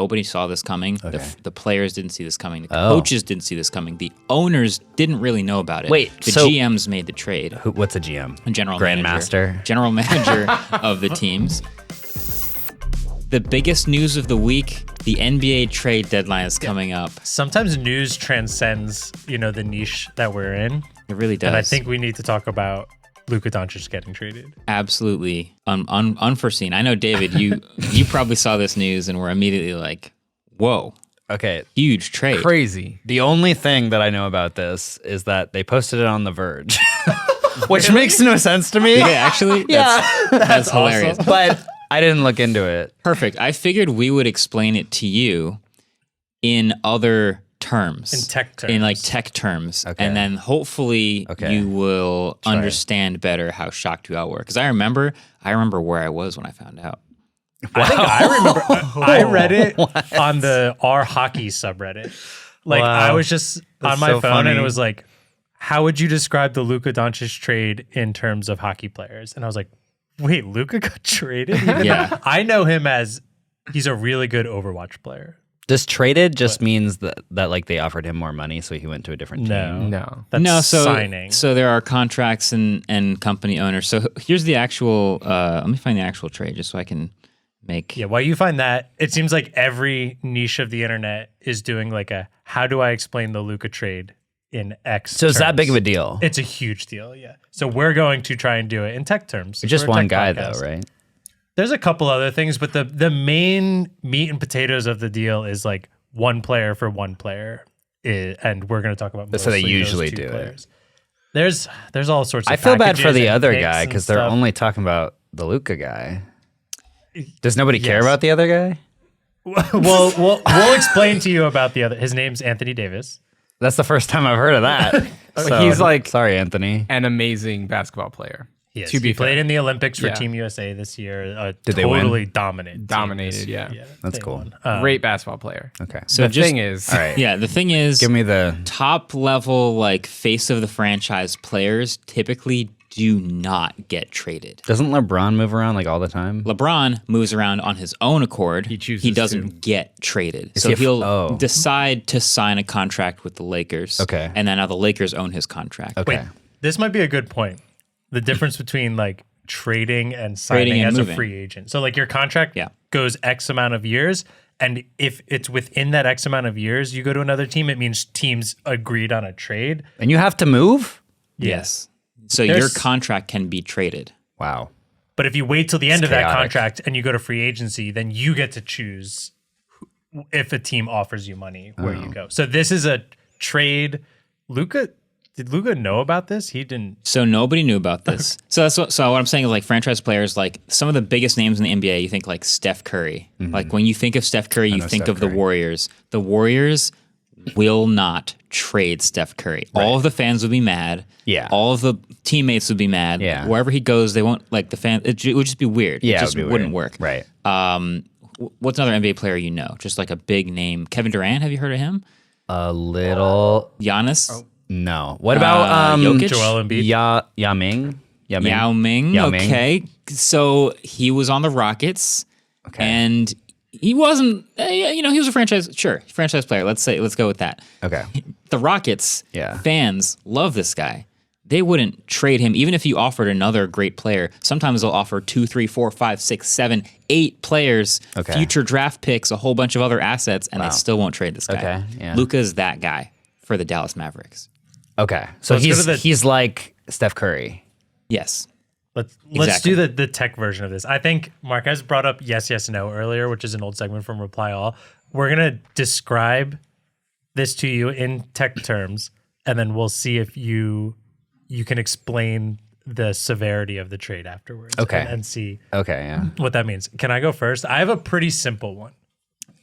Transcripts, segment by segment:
Nobody saw this coming. Okay. The players didn't see this coming. The coaches didn't see this coming. The owners didn't really know about it. Wait, the GMs made the trade. What's a GM? A general Grandmaster. General manager of the teams. The biggest news of the week, the NBA trade deadline is coming up. Sometimes news transcends, the niche that we're in. It really does. And I think we need to talk about Luka Doncic getting traded. Absolutely unforeseen. I know, David, you probably saw this news and were immediately like, whoa. Okay. Huge trade. Crazy. The only thing that I know about this is that they posted it on The Verge, which makes no sense to me. Yeah, actually? That's hilarious. awesome. But I didn't look into it. Perfect. I figured we would explain it to you in other terms. In tech terms. In like tech terms. Okay. And then hopefully you will understand better how shocked you all were. Because I remember where I was when I found out. I think I remember. I read it on the R Hockey subreddit. Like I was just on my phone funny. and it was like, how would you describe the Luka Doncic trade in terms of hockey players? And I was like, wait, Luka got traded? Yeah. I know him as he's a really good Overwatch player. Just traded just means that like they offered him more money, so he went to a different team. No. That's signing. So there are contracts and company owners. So here's the actual. Let me find the actual trade just so I can make. Yeah, while you find that, it seems like every niche of the internet is doing like a how do I explain the Luka trade in X So it's that terms. big of a deal. It's a huge deal, yeah. So we're going to try and do it in tech terms. You're just We're a one tech guy podcast. though, right? There's a couple other things, but the main meat and potatoes of the deal is like one player for one player, and we're going to talk about That's how they mostly those usually two do it. players. There's all sorts of I feel bad for packages the and other picks guy and because they're stuff. only talking about the Luka guy. Does nobody care Yes. about the other guy? Well, we'll explain to you about the other. His name's Anthony Davis. That's the first time I've heard of that. So, He's like- sorry, Anthony. An amazing basketball player. Yes, To be he played fair. in the Olympics for Yeah. Team USA this year. Did they win? Totally dominated. team Dominated, this year. yeah. That's they cool. won. Great basketball player. Okay. So The just, thing is, All right. Yeah, the thing is, Give me the. top level like face of the franchise players typically do not get traded. Doesn't LeBron move around like all the time? LeBron moves around on his own accord. He chooses He doesn't to. get traded. Is So he a f- he'll oh. decide to sign a contract with the Lakers. Okay. And then now the Lakers own his contract. Okay. Wait, this might be a good point. The difference between like trading and signing Trading and as moving. a free agent. So like your contract Yeah. goes X amount of years, and if it's within that X amount of years, you go to another team. It means teams agreed on a trade. And you have to move? Yes. So your There's- contract can be traded. Wow. But if you wait till the end of that chaotic. contract and you go to free agency, then you get to choose if a team offers you money where you go. So this is a trade. Did Luka know about this? He didn't. So nobody knew about this. So what I'm saying is like franchise players, like some of the biggest names in the NBA, you think like Steph Curry. Like when you think of Steph Curry, you know think Steph of the Curry. Warriors. The Warriors will not trade Steph Curry. All of the fans would be mad. Yeah. All of the teammates would be mad. Yeah. Wherever he goes, they won't like the fan. It would just be weird. Yeah, It just it would be wouldn't weird. work. Right. What's another NBA player you know? Just like a big name. Kevin Durant. Have you heard of him? A little. Giannis. No. What about Jokic? Joel Embiid. Yao Ming? Yao Ming. Yao Ming. Okay. So he was on the Rockets. Okay. And he wasn't, he was a franchise player. Let's go with that. Okay. The Rockets Yeah. fans love this guy. They wouldn't trade him, even if you offered another great player. Sometimes they'll offer 2, 3, 4, 5, 6, 7, 8 players, Okay. future draft picks, a whole bunch of other assets, and they still won't trade this guy. Okay, yeah. Luka's that guy for the Dallas Mavericks. Okay. So Let's go to the- he's like Steph Curry. Yes. Let's Exactly. do the tech version of this. I think Marquez brought up yes, no earlier, which is an old segment from Reply All. We're going to describe this to you in tech terms, and then we'll see if you can explain the severity of the trade afterwards. Okay. And see Okay, yeah. what that means. Can I go first? I have a pretty simple one.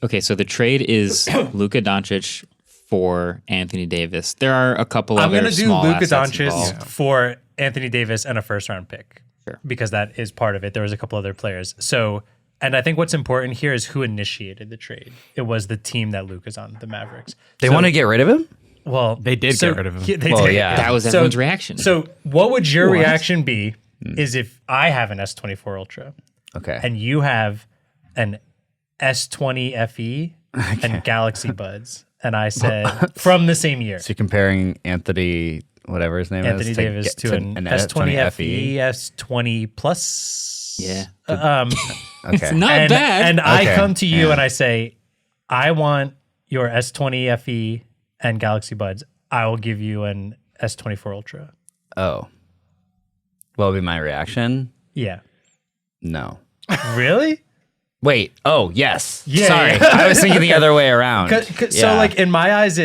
Okay, so the trade is Luka Doncic for Anthony Davis. There are a couple I'm other going to do small Luka assets Doncic involved. for Anthony Davis and a first round pick. Sure. Because that is part of it. There was a couple other players. So, and I think what's important here is who initiated the trade. It was the team that Luka's on, the Mavericks. They want to get rid of him? Well, They did get rid of him. They Well, did. yeah. That was So- everyone's reaction. So, what would your reaction be is if I have an S24 Ultra Okay. and you have an S20 FE and Galaxy Buds. And I said, from the same year. So you're comparing Anthony, whatever his name Anthony is, Davis to an S20 FE, S20 Plus. Yeah. Okay. Not bad. And I Okay, come to you yeah. and I say, I want your S20 FE and Galaxy Buds. I will give you an S24 Ultra. Oh. What would be my reaction? Yeah. No. Really? Wait. Oh, yes. Yeah, Sorry. yeah. I was thinking the other way around. So, like, in my eyes,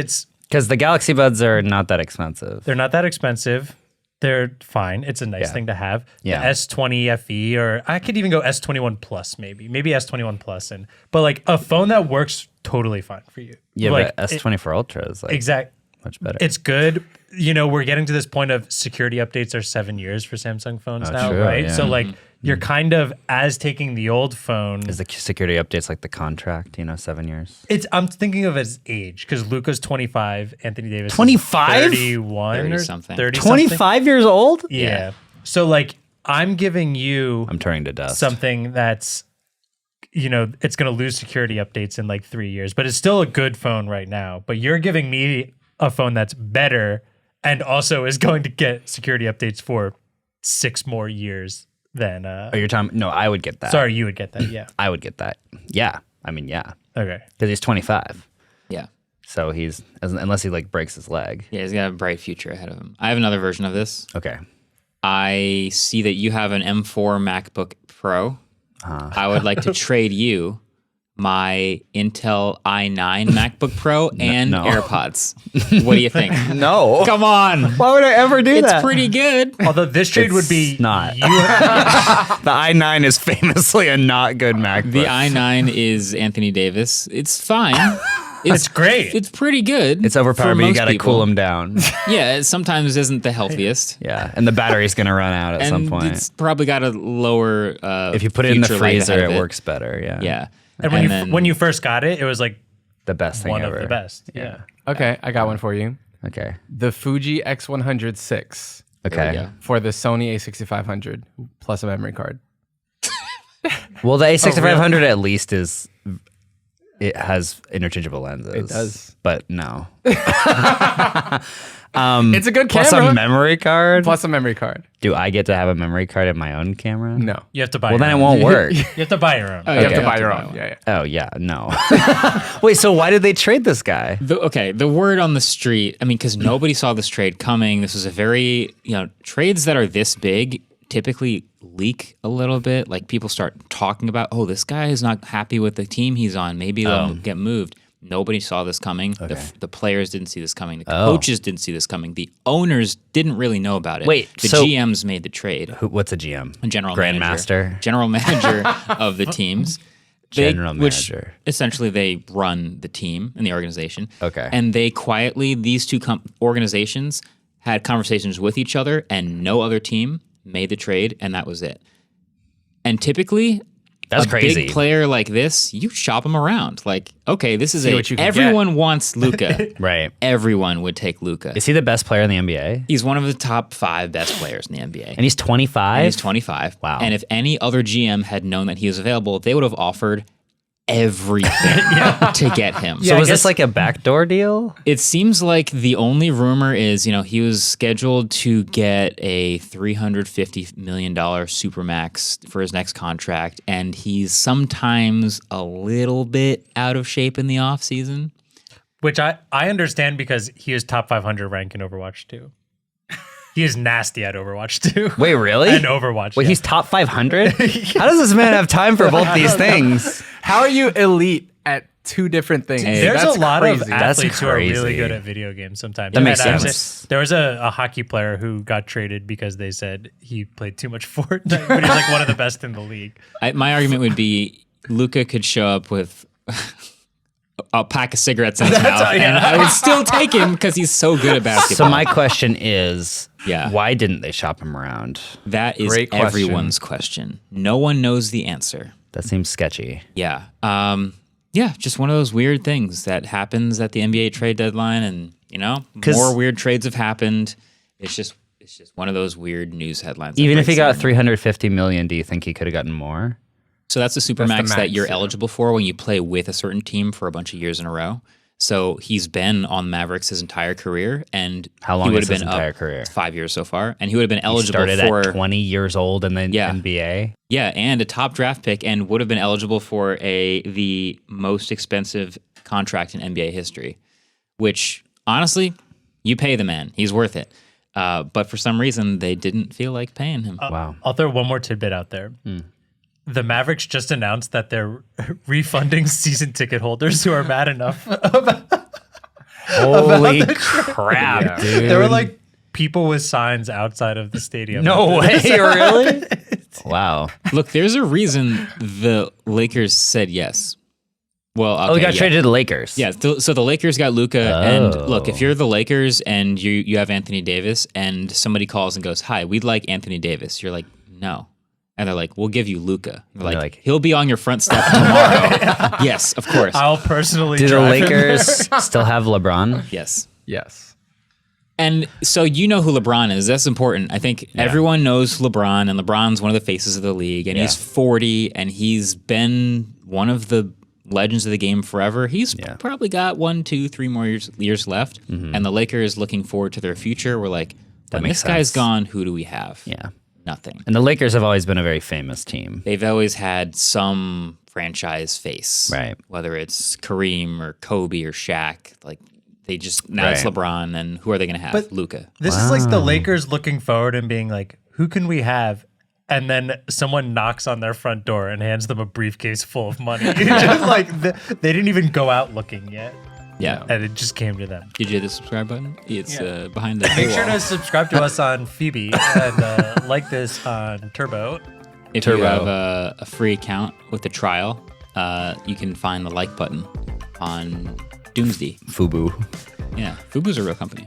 because the Galaxy Buds are not that expensive. they're not that expensive. They're fine. It's a nice thing to have. Yeah. The S20 FE, or I could even go S21 Plus, maybe S21 Plus, but like a phone that works totally fine for you. Yeah, like, but S24 Ultra is like much better. It's good. You know, we're getting to this point of security updates are 7 years for Samsung phones now, true, right? yeah. So like you're kind of as taking the old phone. Is the security updates like the contract, 7 years? I'm thinking of it as age because Luka's 25, Anthony Davis 25? is 31 30 or something. 30 something. 25 years old? Yeah. So like I'm giving you I'm turning to dust. something that's it's going to lose security updates in like 3 years, but it's still a good phone right now. But you're giving me a phone that's better and also is going to get security updates for 6 more years than Oh, you're talking? No, I would get that. sorry, you would get that. Yeah. I would get that. Yeah. I mean, yeah. Okay. Because he's 25. Yeah. So unless he like breaks his leg. Yeah, he's got a bright future ahead of him. I have another version of this. Okay. I see that you have an M4 MacBook Pro. I would like to trade you my Intel i9 MacBook Pro and no. AirPods. What do you think? No. Come on. Why would I ever do It's that? pretty good. Although this trade would be not. you The i9 is famously a not good MacBook. The i9 is Anthony Davis. It's fine. It's great. It's pretty good. It's overpowered, for but you most got to people. cool him down. Yeah, it sometimes isn't the healthiest. Yeah, and the battery's going to run out at some And point. it's probably got a lower. If you put it in the future life freezer, ahead of it works better. Yeah. Yeah, And when you first got it, it was like The best thing one ever. of the best. Yeah. Okay, I got one for you. Okay. The Fuji X100 There we Okay. go. for the Sony A6500 plus a memory card. Well, the A6500 at least it has interchangeable lenses. It does. But no. It's a good Plus camera. a memory card? Plus a memory card. Do I get to have a memory card in my own camera? No. You have to buy Well, your then it own. won't work. You have to buy your own. Oh, You have yeah, to buy your one. own. Yeah, yeah. Oh, yeah. No. Wait, so why did they trade this guy? The word on the street, I mean, because nobody saw this trade coming. This was a very, trades that are this big typically leak a little bit. Like people start talking about, oh, this guy is not happy with the team he's on. Maybe they'll get moved. Nobody saw this coming. The players didn't see this coming. The coaches didn't see this coming. The owners didn't really know about it. Wait, the so- GMs made the trade. What's a GM? General Grandmaster. general manager of the teams. General Which manager. essentially they run the team and the organization. Okay. And they quietly, these two organizations had conversations with each other, and no other team made the trade, and that was it. And typically, That's a crazy. big player like this, you shop him around. Like, okay, this is what you can everyone wants Luka. Right. Everyone would take Luka. Is he the best player in the NBA? He's one of the top 5 best players in the NBA. And he's 25? And he's 25. Wow. And if any other GM had known that he was available, they would have offered everything to get him. So was this like a backdoor deal? It seems like the only rumor is, he was scheduled to get a $350 million supermax for his next contract, and he's sometimes a little bit out of shape in the offseason. Which I understand because he is top 500 rank in Overwatch 2. He is nasty at Overwatch 2. Wait, really? And Overwatch. Wait, yeah. he's top 500? How does this man have time for both these things? How are you elite at two different things? There's That's a lot crazy. of athletes who are really crazy. good at video games sometimes. That makes And sense. There was a hockey player who got traded because they said he played too much Fortnite, but he's like one of the best in the league. My argument would be Luka could show up with a pack of cigarettes in his mouth, and I would still take him because he's so good at basketball. So my question is, Yeah. why didn't they shop him around? That is Great question. everyone's question. No one knows the answer. That seems sketchy. Yeah. Just one of those weird things that happens at the NBA trade deadline, and more weird trades have happened. It's just one of those weird news headlines. Even that if he breaks got every night. $350 million, do you think he could have gotten more? So that's the That's supermax the that max, you're yeah. eligible for when you play with a certain team for a bunch of years in a row. So he's been on Mavericks his entire career, and How long he would is have his been entire up career? 5 years so far, and he would have been He eligible started for at 20 years old in the Yeah. NBA. yeah, and a top draft pick, and would have been eligible for the most expensive contract in NBA history. Which honestly, you pay the man; he's worth it. But for some reason, they didn't feel like paying him. Wow. I'll throw one more tidbit out there. The Mavericks just announced that they're refunding season ticket holders who are mad enough. Holy crap, Yeah. dude. There were like people with signs outside of the stadium. No way, really? Wow. Look, there's a reason the Lakers said yes. Well, okay, Oh, he got yeah. traded to the Lakers. Yeah, so the Lakers got Luka, and Oh. look, if you're the Lakers and you have Anthony Davis, and somebody calls and goes, "Hi, we'd like Anthony Davis," you're like, "No," and they're like, "We'll give you Luka." They're You're like, like- "He'll be on your front step tomorrow." Yes, of course. I'll personally Do the drive him Lakers still have LeBron? Yes. Yes. And so you know who LeBron is. That's important. I think everyone knows LeBron, and LeBron's one of the faces of the league, and he's 40, and he's been one of the legends of the game forever. He's probably got 1, 2, 3 more years left, and the Lakers looking forward to their future. We're like, when makes this guy's sense. gone, who do we have? Yeah. Nothing. And the Lakers have always been a very famous team. They've always had some franchise face, Right. Whether it's Kareem or Kobe or Shaq, like they just now it's Right. LeBron, and who are they going to have? But- Luka. This is like the Lakers looking forward and being like, who can we have? And then someone knocks on their front door and hands them a briefcase full of money. Just like they didn't even go out looking yet, Yeah. and it just came to them. Did you hit the subscribe button? It's behind the Make sure paywall. to subscribe to us on Phoebe and like this on Turbo. If you have a free account with the trial, you can find the like button on Doomsday. Fubu. Yeah, Fubu's a real company.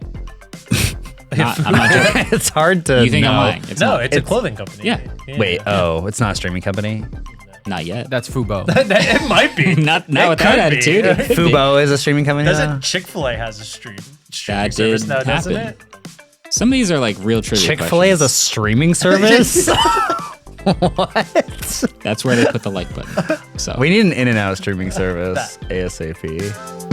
I'm not joking. It's hard to You think I'm know. lying? It's No, not. it's a clothing company. Yeah. Wait, oh, it's not a streaming company? Not yet. That's Fubo. It might be. Not It with that could be. attitude. It could be. Fubo is a streaming company now? Doesn't Chick-fil-A has a streaming That service did now, doesn't happen. it? Some of these are like real trivia Chick-fil-A is a questions. streaming service? What? That's where they put the like button. So We need an In-N-Out streaming service ASAP.